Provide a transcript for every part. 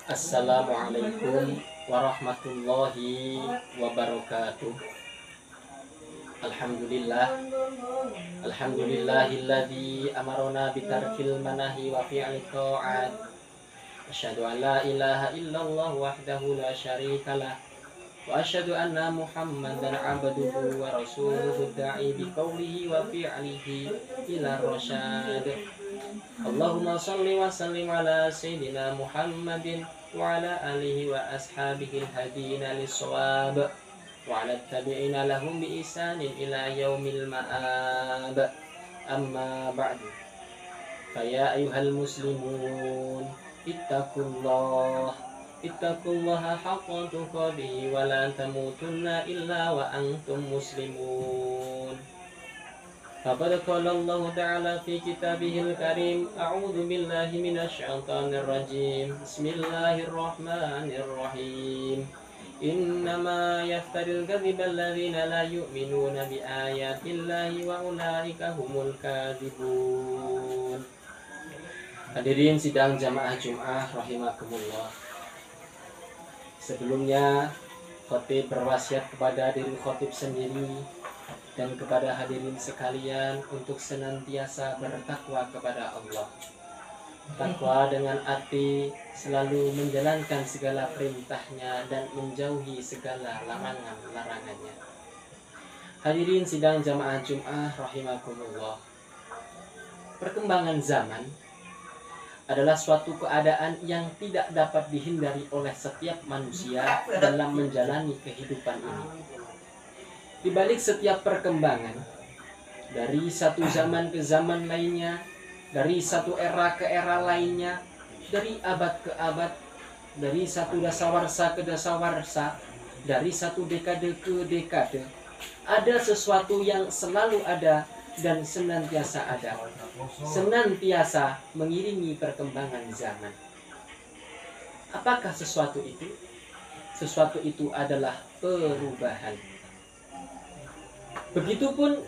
Assalamualaikum warahmatullahi wabarakatuh. Alhamdulillah. Alhamdulillahilladzi amarona bitarkil manahi wa fi'li ta'at. Asyhadu an la ilaha illallah wahdahu la syarikalah. Wa asyhadu anna Muhammadan abduhu wa rasuluhu da'i biqaulihi wa fi'lihi ila rasyad. Allahumma salli wa sallim ala sayyidina Muhammadin wa ala alihi wa ashabihi al-hadina lis-shawab wa ala tabi'ina lahum bi ihsanin ila yaumil ma'ab. Amma ba'du. Fa ya ayyuhal muslimun ittaqullaha haqqa tuqatih wa la tamutunna illa wa antum muslimun. Faqad qala Allah Ta'ala fi kitabihil karim, a'udzu billahi minasyaitonir rajim. Bismillahirrahmanirrahim. Innama yaftaril kadhiba alladziina la yu'minuna bi ayatillahi wa ulaika humul kadzibun. Hadirin sidang jamaah Jumat rahimakumullah. Sebelumnya khotib berwasiat kepada diri khotib sendiri dan kepada hadirin sekalian untuk senantiasa bertakwa kepada Allah. Takwa dengan arti selalu menjalankan segala perintahnya dan menjauhi segala larangan-larangannya. Hadirin sidang jamaah Jumat rahimakumullah. Perkembangan zaman adalah suatu keadaan yang tidak dapat dihindari oleh setiap manusia dalam menjalani kehidupan ini. Di balik setiap perkembangan, dari satu zaman ke zaman lainnya, dari satu era ke era lainnya, dari abad ke abad, dari satu dasawarsa ke dasawarsa, dari satu dekade ke dekade, ada sesuatu yang selalu ada dan senantiasa ada, senantiasa mengiringi perkembangan zaman. Apakah sesuatu itu? Sesuatu itu adalah perubahan. Begitupun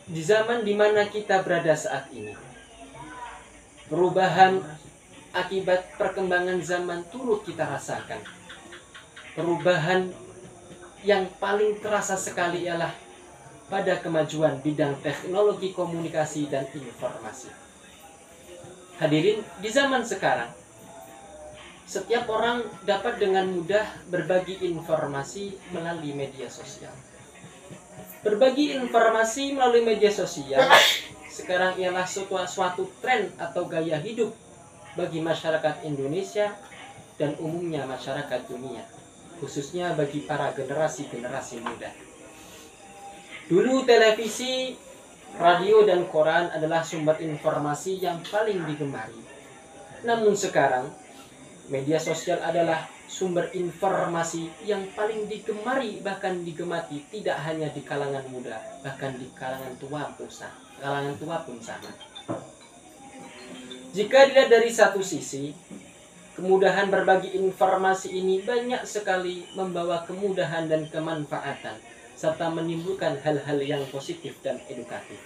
di zaman di mana kita berada saat ini. Perubahan akibat perkembangan zaman turut kita rasakan. Perubahan yang paling terasa sekali ialah pada kemajuan bidang teknologi komunikasi dan informasi. Hadirin, di zaman sekarang, setiap orang dapat dengan mudah berbagi informasi melalui media sosial. Berbagi informasi melalui media sosial sekarang ialah suatu tren atau gaya hidup bagi masyarakat Indonesia dan umumnya masyarakat dunia, khususnya bagi para generasi-generasi muda. Dulu televisi, radio, dan koran adalah sumber informasi yang paling digemari. Namun sekarang, media sosial adalah sumber informasi yang paling digemari, bahkan digemati tidak hanya di kalangan muda, bahkan di kalangan tua pun sama. Jika dilihat dari satu sisi, kemudahan berbagi informasi ini banyak sekali membawa kemudahan dan kemanfaatan, serta menimbulkan hal-hal yang positif dan edukatif.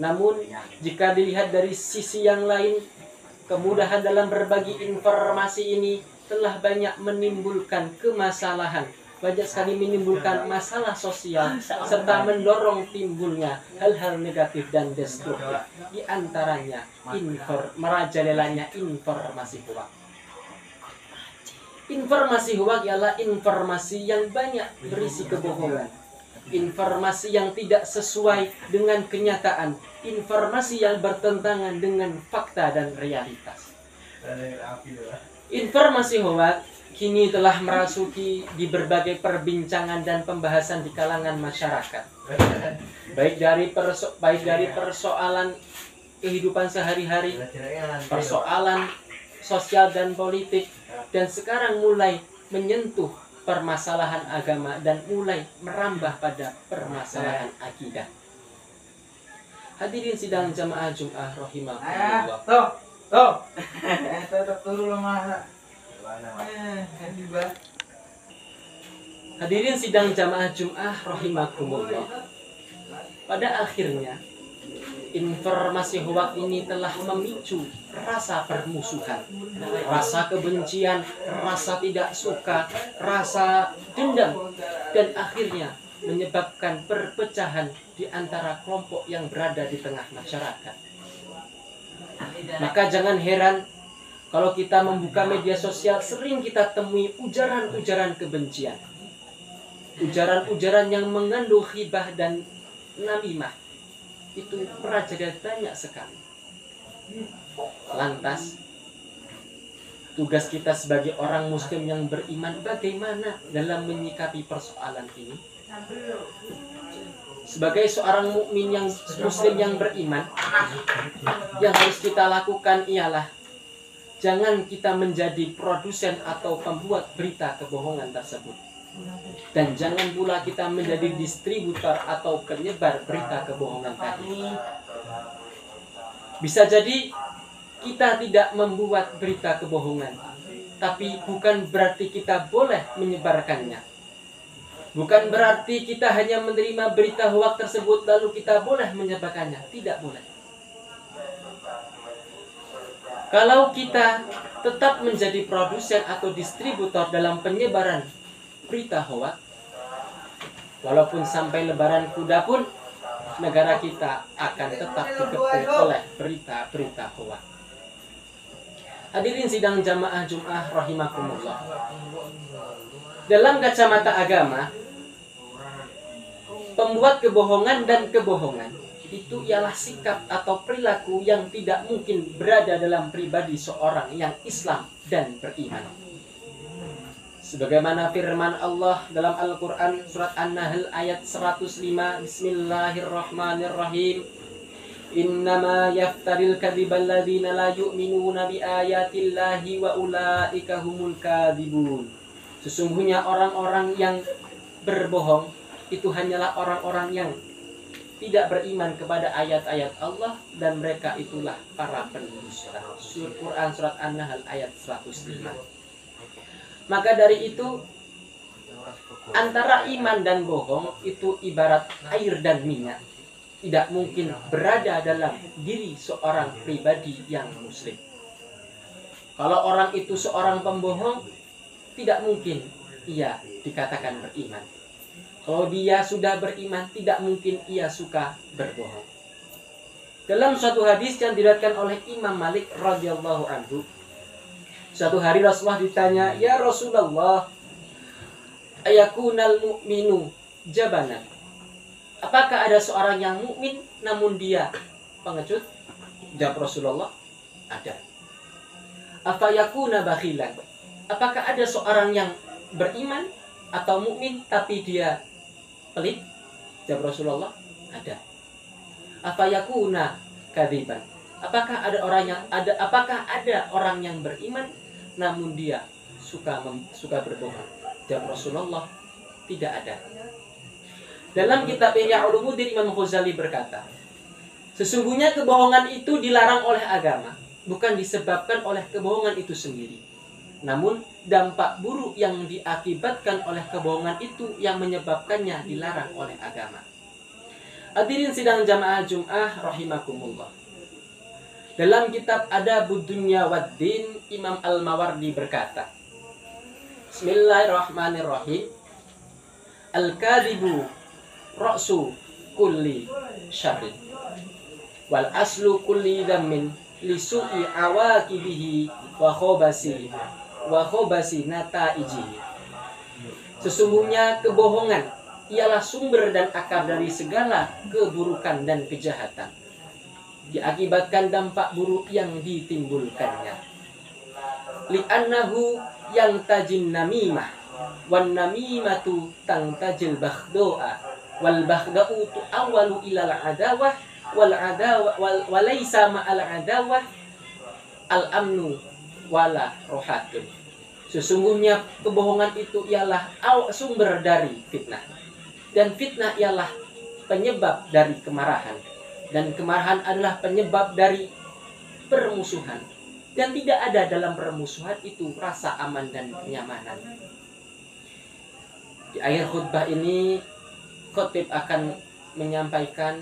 Namun, jika dilihat dari sisi yang lain, kemudahan dalam berbagi informasi ini telah banyak menimbulkan kemasalahan, banyak sekali menimbulkan masalah sosial, serta mendorong timbulnya hal-hal negatif dan destruktif. Di antaranya merajalelanya informasi hoak. Informasi hoak ialah informasi yang banyak berisi kebohongan, informasi yang tidak sesuai dengan kenyataan, informasi yang bertentangan dengan fakta dan realitas. Informasi hoak kini telah merasuki di berbagai perbincangan dan pembahasan di kalangan masyarakat, baik dari persoalan kehidupan sehari-hari, persoalan sosial dan politik, dan sekarang mulai menyentuh permasalahan agama dan mulai merambah pada permasalahan akidah. Hadirin sidang jamaah Jumat rahimakumullah. Hadirin sidang jamaah Jumat rahimakumullah. Pada akhirnya Informasi hoak ini telah memicu rasa permusuhan, rasa kebencian, rasa tidak suka, rasa dendam, dan akhirnya menyebabkan perpecahan di antara kelompok yang berada di tengah masyarakat. Maka jangan heran kalau kita membuka media sosial sering kita temui ujaran-ujaran kebencian, ujaran-ujaran yang mengandung ghibah dan namimah. Itu merajalela banyak sekali. Lantas tugas kita sebagai orang muslim yang beriman bagaimana dalam menyikapi persoalan ini? Sebagai seorang mukmin yang muslim yang beriman, yang harus kita lakukan ialah jangan kita menjadi produsen atau pembuat berita kebohongan tersebut. Dan jangan pula kita menjadi distributor atau penyebar berita kebohongan tadi. Bisa jadi kita tidak membuat berita kebohongan, tapi bukan berarti kita boleh menyebarkannya. Bukan berarti kita hanya menerima berita hoak tersebut lalu kita boleh menyebarkannya. Tidak boleh. Kalau kita tetap menjadi produsen atau distributor dalam penyebaran berita hoak, walaupun sampai lebaran kuda pun negara kita akan tetap dikepung oleh berita-berita hoak. Hadirin sidang jamaah Jum'ah rahimakumullah. Dalam kacamata agama, pembuat kebohongan dan kebohongan itu ialah sikap atau perilaku yang tidak mungkin berada dalam pribadi seorang yang Islam dan beriman. Sebagaimana firman Allah dalam Al-Quran surat An-Nahl ayat 105, Bismillahirrahmanirrahim. Innama yaftaril kadhibal ladzina la yu'minuna bi ayatillahi wa ulaika humul kadzibun. Sesungguhnya orang-orang yang berbohong itu hanyalah orang-orang yang tidak beriman kepada ayat-ayat Allah, dan mereka itulah para pendusta. Surah Quran surat An-Nahl ayat 105. Maka dari itu antara iman dan bohong itu ibarat air dan minyak, tidak mungkin berada dalam diri seorang pribadi yang muslim. Kalau orang itu seorang pembohong, tidak mungkin ia dikatakan beriman. Kalau dia sudah beriman, tidak mungkin ia suka berbohong. Dalam suatu hadis yang diriwayatkan oleh Imam Malik radhiyallahu anhu, suatu hari Rasulullah ditanya, "Ya Rasulullah, ayakunal mu'minu jabanan?" Apakah ada seorang yang mukmin namun dia pengecut? Jawab Rasulullah, ada. Afayakuna bakhilan? Apakah ada seorang yang beriman atau mukmin tapi dia pelit? Jawab Rasulullah, ada. Afayakuna kadziban? Apakah ada orang yang beriman namun dia suka berbohong? Jawab Rasulullah, tidak ada. Dalam kitab Ihya Ulumuddin, Imam Ghazali berkata, sesungguhnya kebohongan itu dilarang oleh agama, bukan disebabkan oleh kebohongan itu sendiri, namun dampak buruk yang diakibatkan oleh kebohongan itu yang menyebabkannya dilarang oleh agama. Hadirin sidang jamaah Jum'ah rahimakumullah. Dalam kitab Adabud Dunya Waddin, Imam Al-Mawardi berkata, Bismillahirrahmanirrahim. Al-kadhibu ra'su kulli syarrin wal aslu kulli dhammin li su'i awaqibihi wa khobasi nataijihi. Sesungguhnya kebohongan ialah sumber dan akar dari segala keburukan dan kejahatan, diakibatkan dampak buruk yang ditimbulkannya. Li'annahu yang tajin namimah, wan namimatu tangtajil bakhdo'a, wal bakhda'u tu'awwalu ilal adawah, wal adawah walaysa ma'al adawah al amnu wala rohatun. Sesungguhnya kebohongan itu ialah sumber dari fitnah, dan fitnah ialah penyebab dari kemarahan, dan kemarahan adalah penyebab dari permusuhan, dan tidak ada dalam permusuhan itu rasa aman dan kenyamanan. Di akhir khutbah ini, khotib akan menyampaikan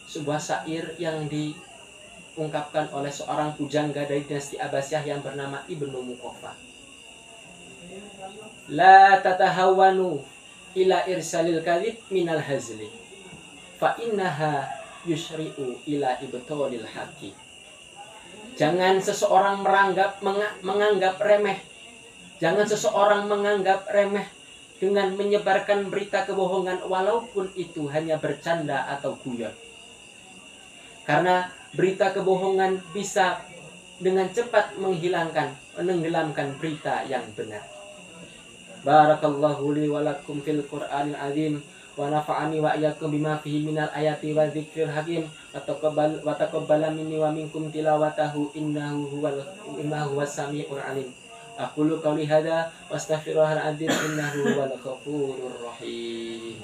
sebuah syair yang diungkapkan oleh seorang pujangga dari dinasti Abbasiyah yang bernama Ibnu Muqaffa. La tatahawanu ila irsalil kadhib minal hazli fa innaha yusyri'u ila ibtalil haqi. Jangan seseorang menganggap remeh. Jangan seseorang menganggap remeh dengan menyebarkan berita kebohongan walaupun itu hanya bercanda atau guyon. Karena berita kebohongan bisa dengan cepat menenggelamkan berita yang benar. Barakallahu li wa lakum fil Qur'anil azim wa nafa'ani wa iyyakum bima fihi minal ayati wa dzikril hakim wa taqabbala minni wa minkum tilawatahu innahu huwas samiul alim. Aqulu qawli hadza wastaghfirullahal azim innahu huwal ghafurur rahim.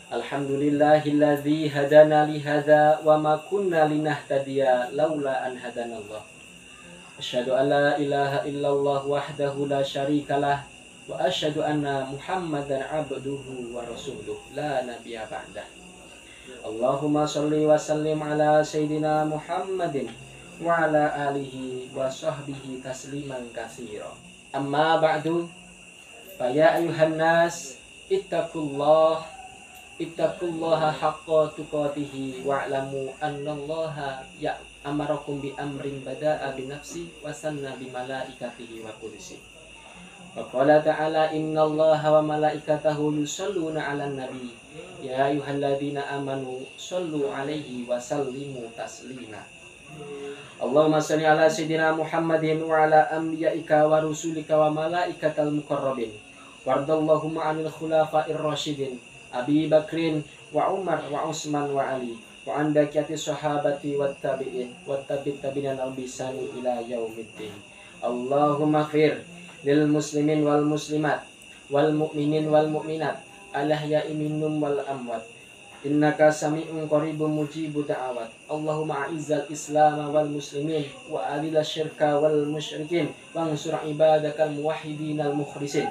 Alhamdulillahilladzi hadana li hadza wa ma kunna linahtadiya laula an hadanallah. Asyhadu an la ilaha illallah wahdahu la syarikalah wa asyhadu anna Muhammadan abduhu wa rasuluh la nabiyya ba'dah. Allahumma shalli wa sallim ala sayyidina Muhammadin wa ala alihi wa sahbihi tasliman katsira. Amma ba'du, fa ya ayuhan nas ittaqullaha haqqa tuqatih wa'lamu annallaha amarakum bi amrin bada'a bi nafsi wa sanna bi malaikatihi wa qudsi. Wa qala ta'ala innallaha wa malaikatahu yusholluna 'alan nabi ya ayyuhalladzina amanu shollu 'alaihi wa sallimu taslima. Allahumma shalli ala sayyidina Muhammadin wa ala anbiya'ika wa rusulika wa malaikatal muqarrabin. Wardallahumma 'anil khulafa'ir rasyidin Abi Bakrin wa Umar wa Utsman wa Ali wa an baqiyati sahabati wat tabi'in wat tabi'in al-bisani ila yaumiddin. Allahumma ighfir lil muslimin wal muslimat wal mu'minin wal mu'minat al-ahya'i minhum wal amwat innaka sami'un qaribun mujibud da'awat. Allahumma a'izzal islam wal muslimin wa adil syirka wal musyrikin wansur ibadakal muwahhidin al mukhlisin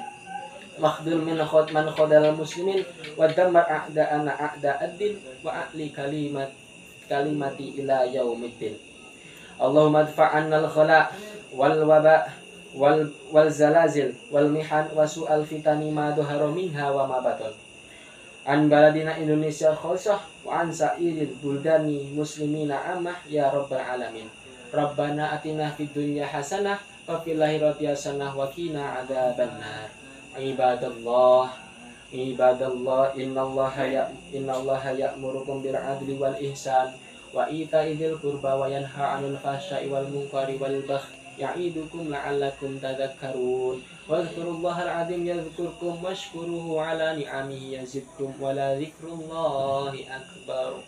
makhdul min man khadal muslimin wa dammar a'da'ana a'da'ad-din wa a'li kalimati ila yaumiddin. Allahumma adfa'anna al-khala wal waba wal zalazil wal mihan wa su'al fitani ma dhahara minha wa ma batan an baladina Indonesia khususah wa an sa'iril buldani muslimina amah ya rabbal alamin. Rabbana atina fid dunya hasanah wa fil akhirati hasanah wa qina adzabannar. Ibadallah innallaha ya'murukum bil adli wal ihsan wa ita'i dzil qurba wa yanha 'anil fahsya'i wal munkari wal baghi ya'idukum la'allakum tadhakkarun. Wadhkurullahal 'azim yadhkurkum washkuruhu 'ala ni'amihi yazidkum wa la dzikrullahi akbar.